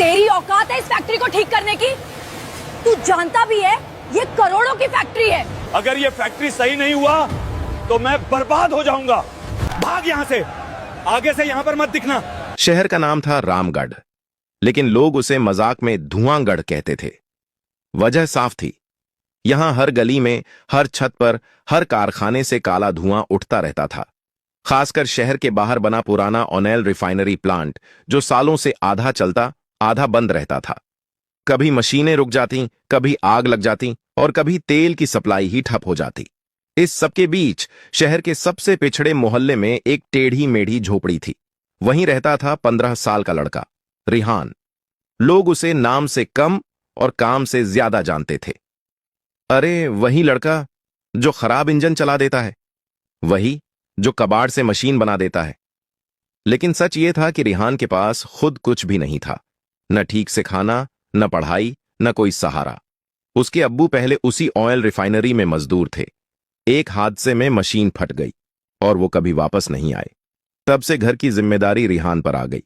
तेरी औकात है इस फैक्ट्री को ठीक करने की? तू जानता भी है ये करोड़ों की फैक्ट्री है। अगर ये फैक्ट्री सही नहीं हुआ तो मैं बर्बाद हो जाऊंगा। भाग यहां से, आगे से यहां पर मत दिखना। शहर का नाम था रामगढ़, लेकिन लोग उसे मजाक में धुआंगढ़ कहते थे। वजह साफ थी, यहां हर गली में, हर छत पर, हर कारखाने से काला धुआं उठता रहता था। खासकर शहर के बाहर बना पुराना ओनेल रिफाइनरी प्लांट, जो सालों से आधा चलता आधा बंद रहता था। कभी मशीनें रुक जाती, कभी आग लग जाती और कभी तेल की सप्लाई ही ठप हो जाती। इस सबके बीच शहर के सबसे पिछड़े मोहल्ले में एक टेढ़ी मेढ़ी झोपड़ी थी। वहीं रहता था 15 साल का लड़का रिहान। लोग उसे नाम से कम और काम से ज्यादा जानते थे। अरे वही लड़का जो खराब इंजन चला देता है, वही जो कबाड़ से मशीन बना देता है। लेकिन सच ये था कि रिहान के पास खुद कुछ भी नहीं था। न ठीक से खाना, न पढ़ाई, न कोई सहारा। उसके अब्बू पहले उसी ऑयल रिफाइनरी में मजदूर थे। एक हादसे में मशीन फट गई और वो कभी वापस नहीं आए। तब से घर की जिम्मेदारी रिहान पर आ गई।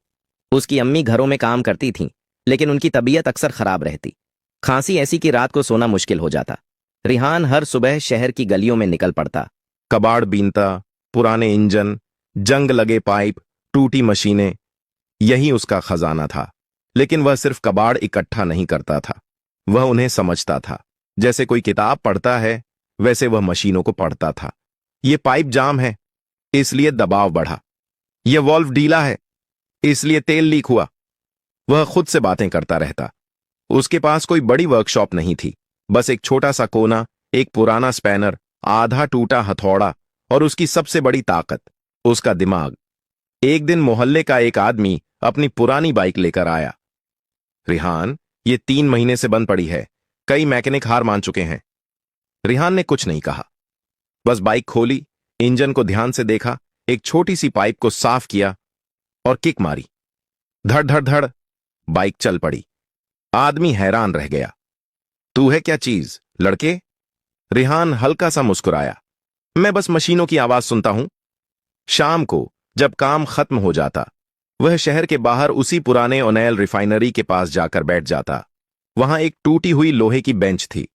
उसकी अम्मी घरों में काम करती थीं, लेकिन उनकी तबीयत अक्सर खराब रहती। खांसी ऐसी कि रात को सोना मुश्किल हो जाता। रिहान हर सुबह शहर की गलियों में निकल पड़ता। कबाड़ बीनता, पुराने इंजन, जंग लगे पाइप, टूटी मशीनें, यही उसका खजाना था। लेकिन वह सिर्फ कबाड़ इकट्ठा नहीं करता था, वह उन्हें समझता था। जैसे कोई किताब पढ़ता है, वैसे वह मशीनों को पढ़ता था। ये पाइप जाम है, इसलिए दबाव बढ़ा। यह वॉल्व ढीला है, इसलिए तेल लीक हुआ। वह खुद से बातें करता रहता। उसके पास कोई बड़ी वर्कशॉप नहीं थी, बस एक छोटा सा कोना, एक पुराना स्पैनर, आधा टूटा हथौड़ा और उसकी सबसे बड़ी ताकत, उसका दिमाग। एक दिन मोहल्ले का एक आदमी अपनी पुरानी बाइक लेकर आया। रिहान, ये 3 महीने से बंद पड़ी है, कई मैकेनिक हार मान चुके हैं। रिहान ने कुछ नहीं कहा, बस बाइक खोली, इंजन को ध्यान से देखा, एक छोटी सी पाइप को साफ किया और किक मारी। धड़ धड़ धड़ बाइक चल पड़ी। आदमी हैरान रह गया। तू है क्या चीज, लड़के? रिहान हल्का सा मुस्कुराया। मैं बस मशीनों की आवाज सुनता हूं। शाम को जब काम खत्म हो जाता, वह शहर के बाहर उसी पुराने ओनेल रिफाइनरी के पास जाकर बैठ जाता। वहां एक टूटी हुई लोहे की बेंच थी,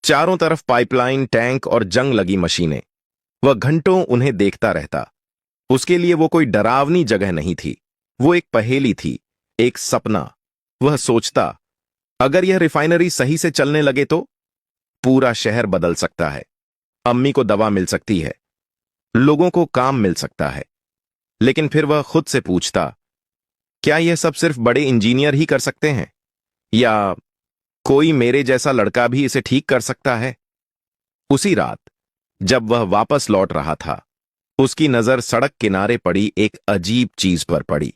चारों तरफ पाइपलाइन, टैंक और जंग लगी मशीनें। वह घंटों उन्हें देखता रहता। उसके लिए वो कोई डरावनी जगह नहीं थी, वो एक पहेली थी, एक सपना। वह सोचता, अगर यह रिफाइनरी सही से चलने लगे तो पूरा शहर बदल सकता है। अम्मी को दवा मिल सकती है, लोगों को काम मिल सकता है। लेकिन फिर वह खुद से पूछता, क्या यह सब सिर्फ बड़े इंजीनियर ही कर सकते हैं, या कोई मेरे जैसा लड़का भी इसे ठीक कर सकता है? उसी रात जब वह वापस लौट रहा था, उसकी नजर सड़क किनारे पड़ी एक अजीब चीज पर पड़ी।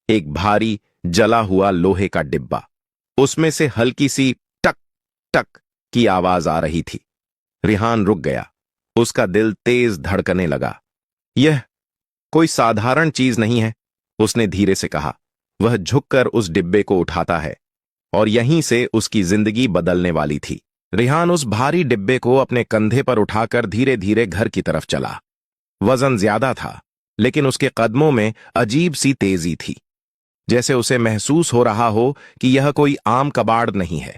एक भारी जला हुआ लोहे का डिब्बा। उसमें से हल्की सी टक टक की आवाज आ रही थी। रिहान रुक गया, उसका दिल तेज धड़कने लगा। यह कोई साधारण चीज नहीं है, उसने धीरे से कहा। वह झुककर उस डिब्बे को उठाता है और यहीं से उसकी जिंदगी बदलने वाली थी। रिहान उस भारी डिब्बे को अपने कंधे पर उठाकर धीरे धीरे घर की तरफ चला। वजन ज्यादा था, लेकिन उसके कदमों में अजीब सी तेजी थी, जैसे उसे महसूस हो रहा हो कि यह कोई आम कबाड़ नहीं है।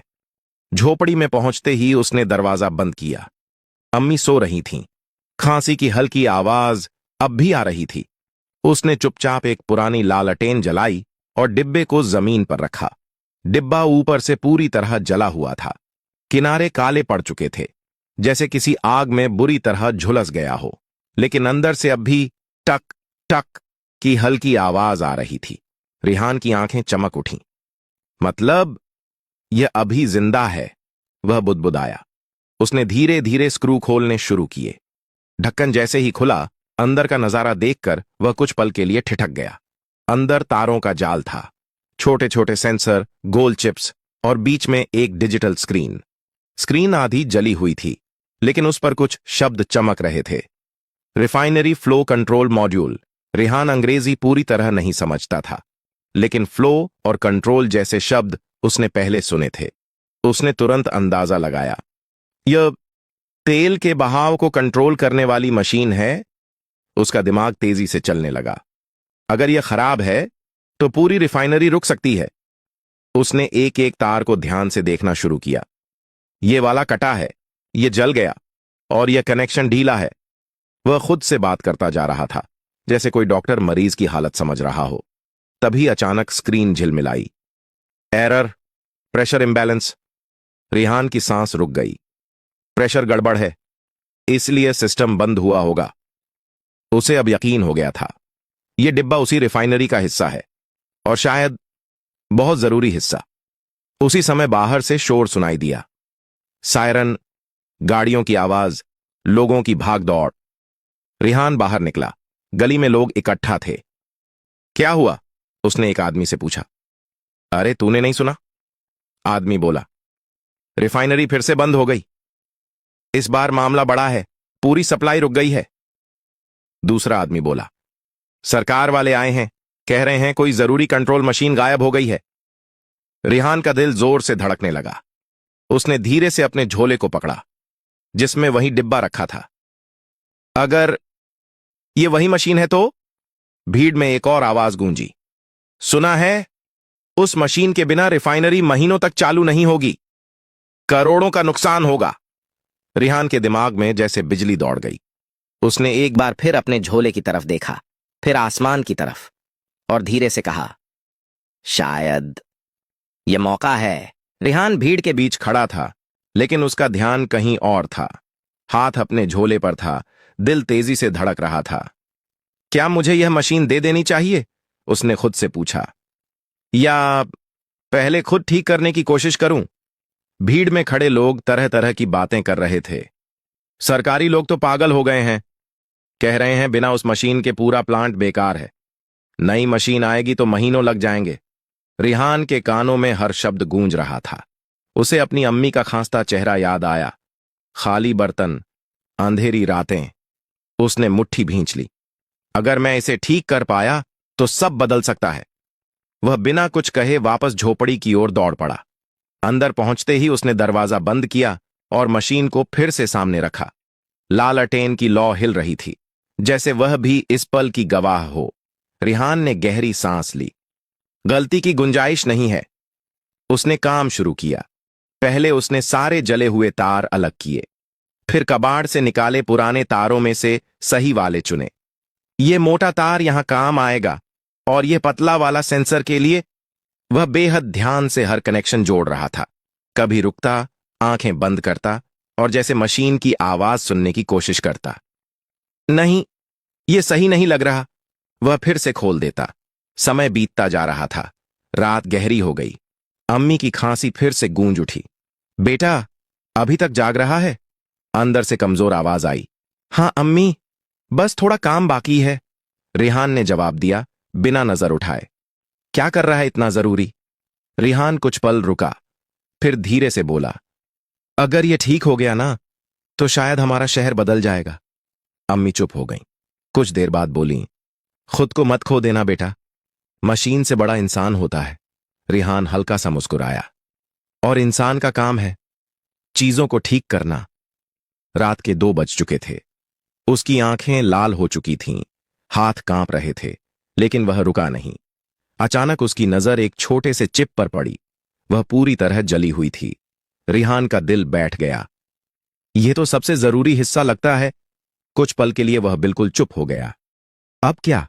झोपड़ी में पहुंचते ही उसने दरवाजा बंद किया। अम्मी सो रही थीं। खांसी की हल्की आवाज अब भी आ रही थी। उसने चुपचाप एक पुरानी लालटेन जलाई और डिब्बे को जमीन पर रखा। डिब्बा ऊपर से पूरी तरह जला हुआ था, किनारे काले पड़ चुके थे, जैसे किसी आग में बुरी तरह झुलस गया हो। लेकिन अंदर से अब भी टक टक की हल्की आवाज आ रही थी। रिहान की आंखें चमक उठीं। मतलब यह अभी जिंदा है, वह बुदबुदाया। उसने धीरे धीरे स्क्रू खोलने शुरू किए। ढक्कन जैसे ही खुला, अंदर का नजारा देखकर वह कुछ पल के लिए ठिठक गया। अंदर तारों का जाल था, छोटे छोटे सेंसर, गोल चिप्स और बीच में एक डिजिटल स्क्रीन। स्क्रीन आधी जली हुई थी, लेकिन उस पर कुछ शब्द चमक रहे थे। Refinery flow control module. Rihan अंग्रेजी पूरी तरह नहीं समझता था, लेकिन फ्लो और कंट्रोल जैसे शब्द उसने पहले सुने थे। उसने तुरंत अंदाजा लगाया, यह तेल के बहाव को कंट्रोल करने वाली मशीन है। उसका दिमाग तेजी से चलने लगा। अगर यह खराब है तो पूरी रिफाइनरी रुक सकती है। उसने एक एक तार को ध्यान से देखना शुरू किया। ये वाला कटा है, ये जल गया, और यह कनेक्शन ढीला है। वह खुद से बात करता जा रहा था, जैसे कोई डॉक्टर मरीज की हालत समझ रहा हो। तभी अचानक स्क्रीन झिलमिलाई। Error, pressure imbalance. रिहान की सांस रुक गई। प्रेशर गड़बड़ है, इसलिए सिस्टम बंद हुआ होगा। उसे अब यकीन हो गया था, यह डिब्बा उसी रिफाइनरी का हिस्सा है, और शायद बहुत जरूरी हिस्सा। उसी समय बाहर से शोर सुनाई दिया। सायरन, गाड़ियों की आवाज, लोगों की भाग दौड़। रिहान बाहर निकला। गली में लोग इकट्ठा थे। क्या हुआ? उसने एक आदमी से पूछा। अरे तूने नहीं सुना? आदमी बोला। रिफाइनरी फिर से बंद हो गई। इस बार मामला बड़ा है, पूरी सप्लाई रुक गई है। दूसरा आदमी बोला। सरकार वाले आए हैं, कह रहे हैं कोई जरूरी कंट्रोल मशीन गायब हो गई है। रिहान का दिल जोर से धड़कने लगा। उसने धीरे से अपने झोले को पकड़ा, जिसमें वही डिब्बा रखा था। अगर ये वही मशीन है तो? भीड़ में एक और आवाज गूंजी। सुना है, उस मशीन के बिना रिफाइनरी महीनों तक चालू नहीं होगी, करोड़ों का नुकसान होगा। रिहान के दिमाग में जैसे बिजली दौड़ गई। उसने एक बार फिर अपने झोले की तरफ देखा, फिर आसमान की तरफ, और धीरे से कहा, शायद यह मौका है। रिहान भीड़ के बीच खड़ा था, लेकिन उसका ध्यान कहीं और था। हाथ अपने झोले पर था, दिल तेजी से धड़क रहा था। क्या मुझे यह मशीन दे देनी चाहिए? उसने खुद से पूछा, या पहले खुद ठीक करने की कोशिश करूं? भीड़ में खड़े लोग तरह तरह की बातें कर रहे थे। सरकारी लोग तो पागल हो गए हैं, कह रहे हैं बिना उस मशीन के पूरा प्लांट बेकार है, नई मशीन आएगी तो महीनों लग जाएंगे। रिहान के कानों में हर शब्द गूंज रहा था। उसे अपनी अम्मी का खांसता चेहरा याद आया। खाली बर्तन, अंधेरी रातें। उसने मुट्ठी भींच ली। अगर मैं इसे ठीक कर पाया तो सब बदल सकता है। वह बिना कुछ कहे वापस झोपड़ी की ओर दौड़ पड़ा। अंदर पहुंचते ही उसने दरवाजा बंद किया और मशीन को फिर से सामने रखा। लालटेन की लौ हिल रही थी, जैसे वह भी इस पल की गवाह हो। रिहान ने गहरी सांस ली। गलती की गुंजाइश नहीं है। उसने काम शुरू किया। पहले उसने सारे जले हुए तार अलग किए, फिर कबाड़ से निकाले पुराने तारों में से सही वाले चुने। ये मोटा तार यहां काम आएगा, और यह पतला वाला सेंसर के लिए। वह बेहद ध्यान से हर कनेक्शन जोड़ रहा था। कभी रुकता, आंखें बंद करता, और जैसे मशीन की आवाज सुनने की कोशिश करता। नहीं, यह सही नहीं लग रहा। वह फिर से खोल देता। समय बीतता जा रहा था। रात गहरी हो गई। अम्मी की खांसी फिर से गूंज उठी। बेटा, अभी तक जाग रहा है? अंदर से कमजोर आवाज आई। हाँ अम्मी, बस थोड़ा काम बाकी है, रिहान ने जवाब दिया बिना नजर उठाए। क्या कर रहा है इतना जरूरी? रिहान कुछ पल रुका, फिर धीरे से बोला, अगर ये ठीक हो गया ना, तो शायद हमारा शहर बदल जाएगा। अम्मी चुप हो गईं। कुछ देर बाद बोली, खुद को मत खो देना बेटा, मशीन से बड़ा इंसान होता है। रिहान हल्का सा मुस्कुराया। और इंसान का काम है चीजों को ठीक करना। रात के 2 बज चुके थे। उसकी आंखें लाल हो चुकी थीं, हाथ कांप रहे थे, लेकिन वह रुका नहीं। अचानक उसकी नजर एक छोटे से चिप पर पड़ी। वह पूरी तरह जली हुई थी। रिहान का दिल बैठ गया। यह तो सबसे जरूरी हिस्सा लगता है। कुछ पल के लिए वह बिल्कुल चुप हो गया। अब क्या?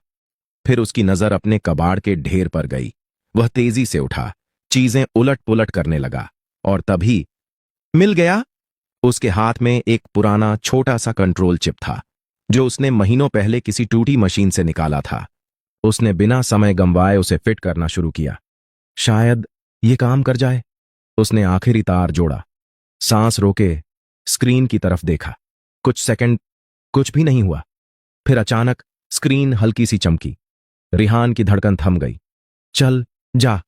फिर उसकी नजर अपने कबाड़ के ढेर पर गई। वह तेजी से उठा, चीजें उलट पुलट करने लगा, और तभी मिल गया। उसके हाथ में एक पुराना छोटा सा कंट्रोल चिप था, जो उसने महीनों पहले किसी टूटी मशीन से निकाला था। उसने बिना समय गंवाए उसे फिट करना शुरू किया। शायद ये काम कर जाए। उसने आखिरी तार जोड़ा, सांस रोके, स्क्रीन की तरफ देखा। कुछ सेकंड कुछ भी नहीं हुआ। फिर अचानक स्क्रीन हल्की सी चमकी। रिहान की धड़कन थम गई। चल जा,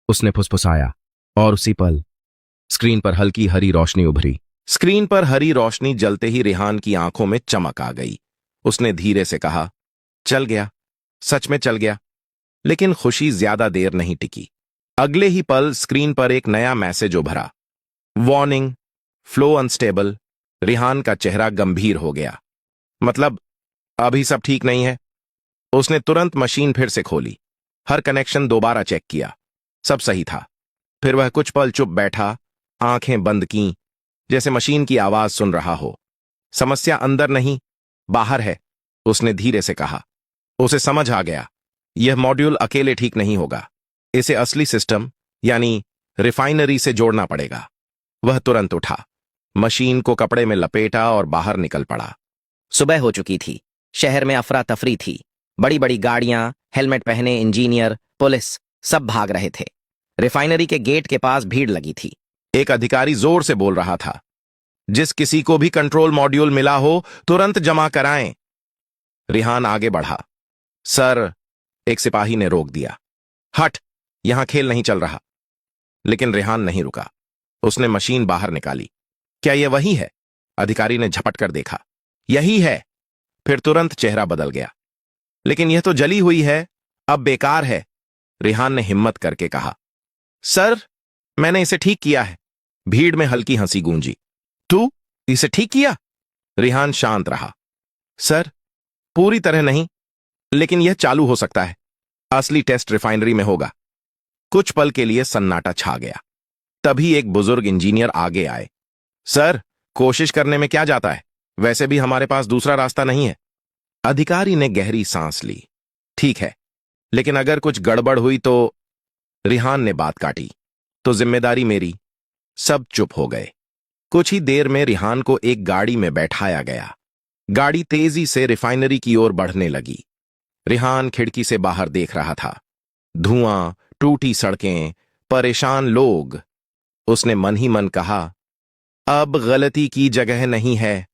उसने फुसफुसाया, और उसी पल स्क्रीन पर हल्की हरी रोशनी उभरी। स्क्रीन पर हरी रोशनी जलते ही रिहान की आंखों में चमक आ गई। उसने धीरे से कहा, चल गया, सच में चल गया। लेकिन खुशी ज्यादा देर नहीं टिकी। अगले ही पल स्क्रीन पर एक नया मैसेज उभरा, वार्निंग, फ्लो अनस्टेबल। रिहान का चेहरा गंभीर हो गया। मतलब अभी सब ठीक नहीं है। उसने तुरंत मशीन फिर से खोली, हर कनेक्शन दोबारा चेक किया। सब सही था। फिर वह कुछ पल चुप बैठा, आंखें बंद कीं, जैसे मशीन की आवाज सुन रहा हो। समस्या अंदर नहीं, बाहर है, उसने धीरे से कहा। उसे समझ आ गया, यह मॉड्यूल अकेले ठीक नहीं होगा, इसे असली सिस्टम यानी रिफाइनरी से जोड़ना पड़ेगा। वह तुरंत उठा, मशीन को कपड़े में लपेटा और बाहर निकल पड़ा। सुबह हो चुकी थी। शहर में अफरा तफरी थी। बड़ी बड़ी गाड़ियां, हेलमेट पहने इंजीनियर, पुलिस सब भाग रहे थे। रिफाइनरी के गेट के पास भीड़ लगी थी। एक अधिकारी जोर से बोल रहा था, जिस किसी को भी कंट्रोल मॉड्यूल मिला हो तुरंत जमा कराएं। रिहान आगे बढ़ा। सर, एक सिपाही ने रोक दिया। हट, यहां खेल नहीं चल रहा। लेकिन रिहान नहीं रुका। उसने मशीन बाहर निकाली। क्या यह वही है? अधिकारी ने झपट कर देखा। यही है। फिर तुरंत चेहरा बदल गया। लेकिन यह तो जली हुई है, अब बेकार है। रिहान ने हिम्मत करके कहा, सर, मैंने इसे ठीक किया है। भीड़ में हल्की हंसी गूंजी। तू इसे ठीक किया? रिहान शांत रहा। सर, पूरी तरह नहीं, लेकिन यह चालू हो सकता है। असली टेस्ट रिफाइनरी में होगा। कुछ पल के लिए सन्नाटा छा गया। तभी एक बुजुर्ग इंजीनियर आगे आए। सर, कोशिश करने में क्या जाता है? वैसे भी हमारे पास दूसरा रास्ता नहीं है। अधिकारी ने गहरी सांस ली। ठीक है, लेकिन अगर कुछ गड़बड़ हुई तो? रिहान ने बात काटी। तो जिम्मेदारी मेरी। सब चुप हो गए। कुछ ही देर में रिहान को एक गाड़ी में बैठाया गया। गाड़ी तेजी से रिफाइनरी की ओर बढ़ने लगी। रिहान खिड़की से बाहर देख रहा था। धुआं, टूटी सड़कें, परेशान लोग। उसने मन ही मन कहा, अब गलती की जगह नहीं है।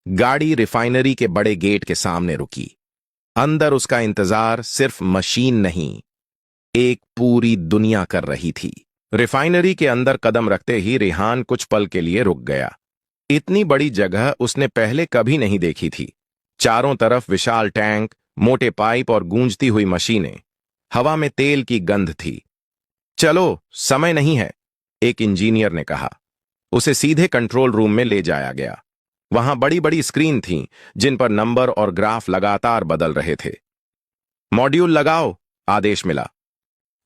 गाड़ी रिफाइनरी के बड़े गेट के सामने रुकी। अंदर उसका इंतजार सिर्फ मशीन नहीं, एक पूरी दुनिया कर रही थी। रिफाइनरी के अंदर कदम रखते ही रिहान कुछ पल के लिए रुक गया। इतनी बड़ी जगह उसने पहले कभी नहीं देखी थी। चारों तरफ विशाल टैंक, मोटे पाइप और गूंजती हुई मशीनें। हवा में तेल की गंध थी। चलो, समय नहीं है, एक इंजीनियर ने कहा। उसे सीधे कंट्रोल रूम में ले जाया गया। वहां बड़ी बड़ी स्क्रीन थीं, जिन पर नंबर और ग्राफ लगातार बदल रहे थे। मॉड्यूल लगाओ, आदेश मिला।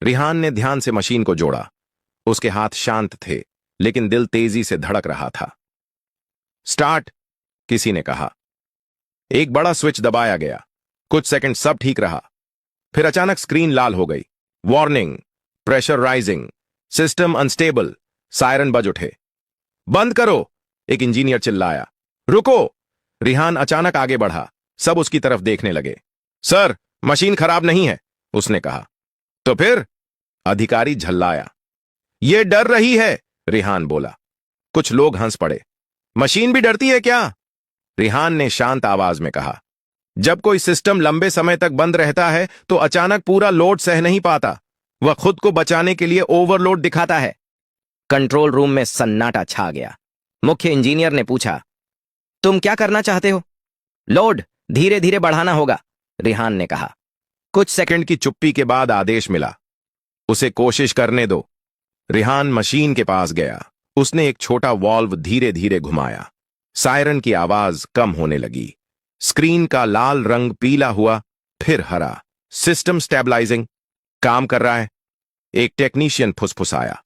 रिहान ने ध्यान से मशीन को जोड़ा। उसके हाथ शांत थे, लेकिन दिल तेजी से धड़क रहा था। स्टार्ट, किसी ने कहा। एक बड़ा स्विच दबाया गया। कुछ सेकंड सब ठीक रहा। फिर अचानक स्क्रीन लाल हो गई। Warning, pressure rising, system unstable. Siren बज उठे। बंद करो, एक इंजीनियर चिल्लाया। रुको, रिहान अचानक आगे बढ़ा। सब उसकी तरफ देखने लगे। सर, मशीन खराब नहीं है, उसने कहा। तो फिर? अधिकारी झल्लाया। यह डर रही है, रिहान बोला। कुछ लोग हंस पड़े। मशीन भी डरती है क्या? रिहान ने शांत आवाज में कहा। जब कोई सिस्टम लंबे समय तक बंद रहता है तो अचानक पूरा लोड सह नहीं पाता। वह खुद को बचाने के लिए ओवरलोड दिखाता है। कंट्रोल रूम में सन्नाटा छा गया। मुख्य इंजीनियर ने पूछा, तुम क्या करना चाहते हो? लोड धीरे धीरे बढ़ाना होगा, रिहान ने कहा। कुछ सेकंड की चुप्पी के बाद आदेश मिला, उसे कोशिश करने दो। रिहान मशीन के पास गया। उसने एक छोटा वॉल्व धीरे धीरे घुमाया। सायरन की आवाज कम होने लगी। स्क्रीन का लाल रंग पीला हुआ, फिर हरा। सिस्टम स्टेबलाइजिंग, काम कर रहा है, एक टेक्नीशियन फुसफुसाया।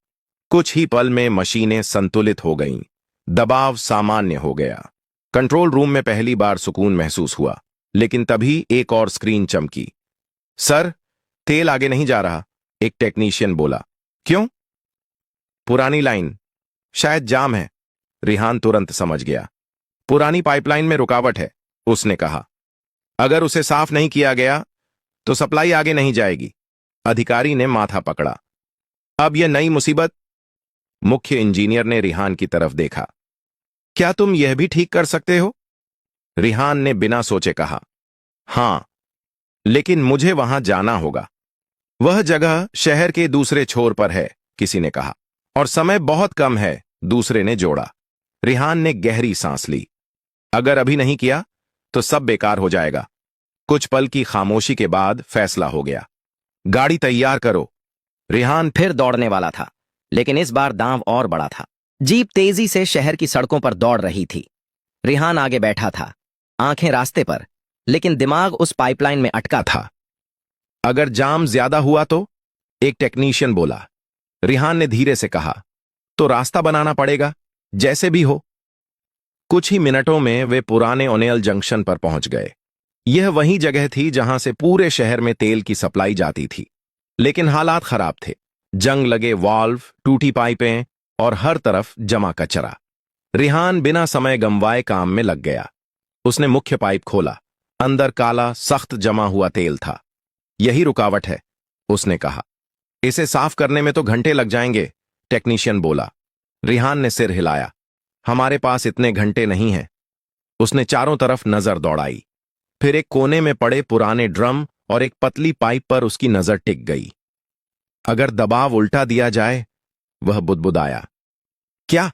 कुछ ही पल में मशीनें संतुलित हो गईं। दबाव सामान्य हो गया। कंट्रोल रूम में पहली बार सुकून महसूस हुआ। लेकिन तभी एक और स्क्रीन चमकी। सर, तेल आगे नहीं जा रहा, एक टेक्नीशियन बोला। क्यों? पुरानी लाइन, शायद जाम है। रिहान तुरंत समझ गया। पुरानी पाइपलाइन में रुकावट है, उसने कहा। अगर उसे साफ नहीं किया गया तो सप्लाई आगे नहीं जाएगी। अधिकारी ने माथा पकड़ा। अब यह नई मुसीबत। मुख्य इंजीनियर ने रिहान की तरफ देखा। क्या तुम यह भी ठीक कर सकते हो? रिहान ने बिना सोचे कहा, हां, लेकिन मुझे वहां जाना होगा। वह जगह शहर के दूसरे छोर पर है, किसी ने कहा। और समय बहुत कम है, दूसरे ने जोड़ा। रिहान ने गहरी सांस ली। अगर अभी नहीं किया तो सब बेकार हो जाएगा। कुछ पल की खामोशी के बाद फैसला हो गया। गाड़ी तैयार करो। रिहान फिर दौड़ने वाला था, लेकिन इस बार दांव और बड़ा था। जीप तेजी से शहर की सड़कों पर दौड़ रही थी। रिहान आगे बैठा था, आंखें रास्ते पर, लेकिन दिमाग उस पाइपलाइन में अटका था। अगर जाम ज्यादा हुआ तो? एक टेक्नीशियन बोला। रिहान ने धीरे से कहा, तो रास्ता बनाना पड़ेगा, जैसे भी हो। कुछ ही मिनटों में वे पुराने ओनेल जंक्शन पर पहुंच गए। यह वही जगह थी जहां से पूरे शहर में तेल की सप्लाई जाती थी, लेकिन हालात खराब थे। जंग लगे वाल्व, टूटी पाइपें और हर तरफ जमा कचरा। रिहान बिना समय गंवाए काम में लग गया। उसने मुख्य पाइप खोला। अंदर काला सख्त जमा हुआ तेल था। यही रुकावट है, उसने कहा। इसे साफ करने में तो घंटे लग जाएंगे, टेक्नीशियन बोला। रिहान ने सिर हिलाया। हमारे पास इतने घंटे नहीं हैं। उसने चारों तरफ नजर दौड़ाई। फिर एक कोने में पड़े पुराने ड्रम और एक पतली पाइप पर उसकी नजर टिक गई। अगर दबाव उल्टा दिया जाए, वह बुदबुदाया। क्या?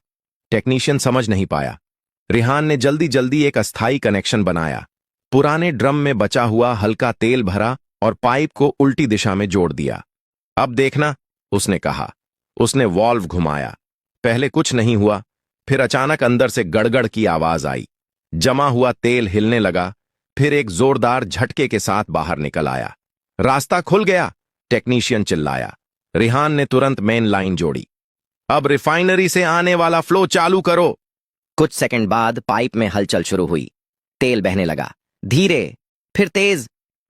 टेक्नीशियन समझ नहीं पाया। रिहान ने जल्दी जल्दी एक अस्थायी कनेक्शन बनाया। पुराने ड्रम में बचा हुआ हल्का तेल भरा और पाइप को उल्टी दिशा में जोड़ दिया। अब देखना, उसने कहा। उसने वॉल्व घुमाया। पहले कुछ नहीं हुआ, फिर अचानक अंदर से गड़गड़ की आवाज आई। जमा हुआ तेल हिलने लगा, फिर एक जोरदार झटके के साथ बाहर निकल आया। रास्ता खुल गया, टेक्नीशियन चिल्लाया। रिहान ने तुरंत मेन लाइन जोड़ी। अब रिफाइनरी से आने वाला फ्लो चालू करो। कुछ सेकंड बाद पाइप में हलचल शुरू हुई। तेल बहने लगा, धीरे, फिर तेज।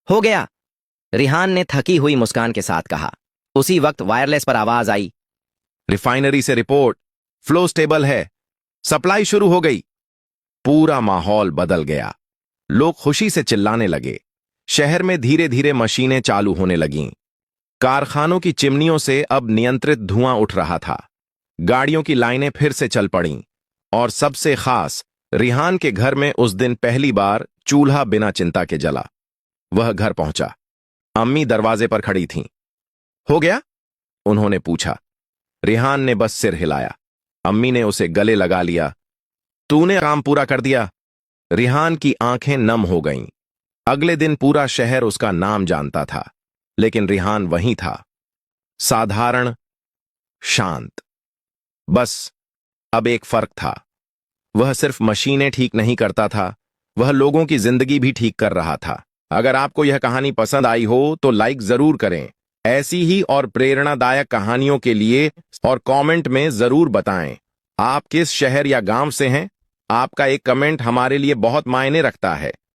हो गया, रिहान ने थकी हुई मुस्कान के साथ कहा। उसी वक्त वायरलेस पर आवाज आई। रिफाइनरी से रिपोर्ट, फ्लो स्टेबल है, सप्लाई शुरू हो गई। पूरा माहौल बदल गया। लोग खुशी से चिल्लाने लगे। शहर में धीरे धीरे मशीनें चालू होने लगीं। कारखानों की चिमनियों से अब नियंत्रित धुआं उठ रहा था। गाड़ियों की लाइनें फिर से चल पड़ीं। और सबसे खास, रिहान के घर में उस दिन पहली बार चूल्हा बिना चिंता के जला। वह घर पहुंचा। अम्मी दरवाजे पर खड़ी थीं। हो गया? उन्होंने पूछा। रिहान ने बस सिर हिलाया। अम्मी ने उसे गले लगा लिया। तूने काम पूरा कर दिया। रिहान की आंखें नम हो गईं। अगले दिन पूरा शहर उसका नाम जानता था, लेकिन रिहान वहीं था, साधारण, शांत। बस अब एक फर्क था। वह सिर्फ मशीनें ठीक नहीं करता था, वह लोगों की जिंदगी भी ठीक कर रहा था। अगर आपको यह कहानी पसंद आई हो तो लाइक जरूर करें। ऐसी ही और प्रेरणादायक कहानियों के लिए और कमेंट में जरूर बताएं आप किस शहर या गांव से हैं। आपका एक कमेंट हमारे लिए बहुत मायने रखता है।